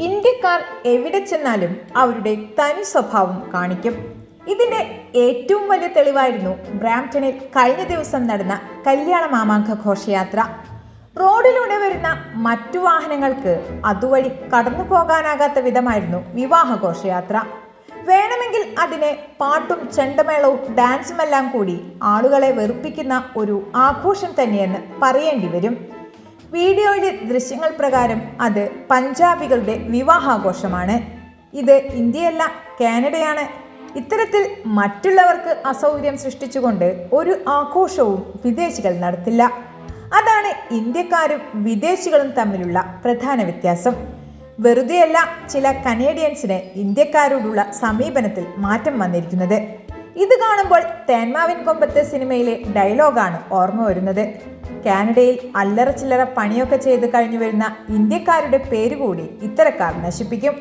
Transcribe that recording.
ഇന്ത്യക്കാർ എവിടെ ചെന്നാലും അവരുടെ തനി സ്വഭാവം കാണിക്കും. ഇതിന്റെ ഏറ്റവും വലിയ തെളിവായിരുന്നു ബ്രാംപ്ടണിൽ കഴിഞ്ഞ ദിവസം നടന്ന കല്യാണ മാമാങ്ക ഘോഷയാത്ര. റോഡിലൂടെ വരുന്ന മറ്റു വാഹനങ്ങൾക്ക് അതുവഴി കടന്നു പോകാനാകാത്ത വിധമായിരുന്നു വിവാഹ ഘോഷയാത്ര. വേണമെങ്കിൽ അതിനെ പാട്ടും ചെണ്ടമേളവും ഡാൻസുമെല്ലാം കൂടി ആളുകളെ വെറുപ്പിക്കുന്ന ഒരു ആഘോഷം തന്നെയെന്ന് പറയേണ്ടി വരും. വീഡിയോയിലെ ദൃശ്യങ്ങൾ പ്രകാരം അത് പഞ്ചാബികളുടെ വിവാഹാഘോഷമാണ്. ഇത് ഇന്ത്യയല്ല, കാനഡയാണ്. ഇത്തരത്തിൽ മറ്റുള്ളവർക്ക് അസൗകര്യം സൃഷ്ടിച്ചുകൊണ്ട് ഒരു ആഘോഷവും വിദേശികൾ നടത്തില്ല. അതാണ് ഇന്ത്യക്കാരും വിദേശികളും തമ്മിലുള്ള പ്രധാന വ്യത്യാസം. വെറുതെയല്ല ചില കനേഡിയൻസിന് ഇന്ത്യക്കാരോടുള്ള സമീപനത്തിൽ മാറ്റം വന്നിരിക്കുന്നത്. ഇത് കാണുമ്പോൾ തേന്മാവിൻ കൊമ്പത്ത് സിനിമയിലെ ഡയലോഗാണ് ഓർമ്മ വരുന്നത്. കാനഡയിൽ അല്ലറ ചില്ലറ പണിയൊക്കെ ചെയ്ത് കഴിഞ്ഞു വരുന്ന ഇന്ത്യക്കാരുടെ പേരുകൂടി ഇത്തരക്കാർ നശിപ്പിക്കും.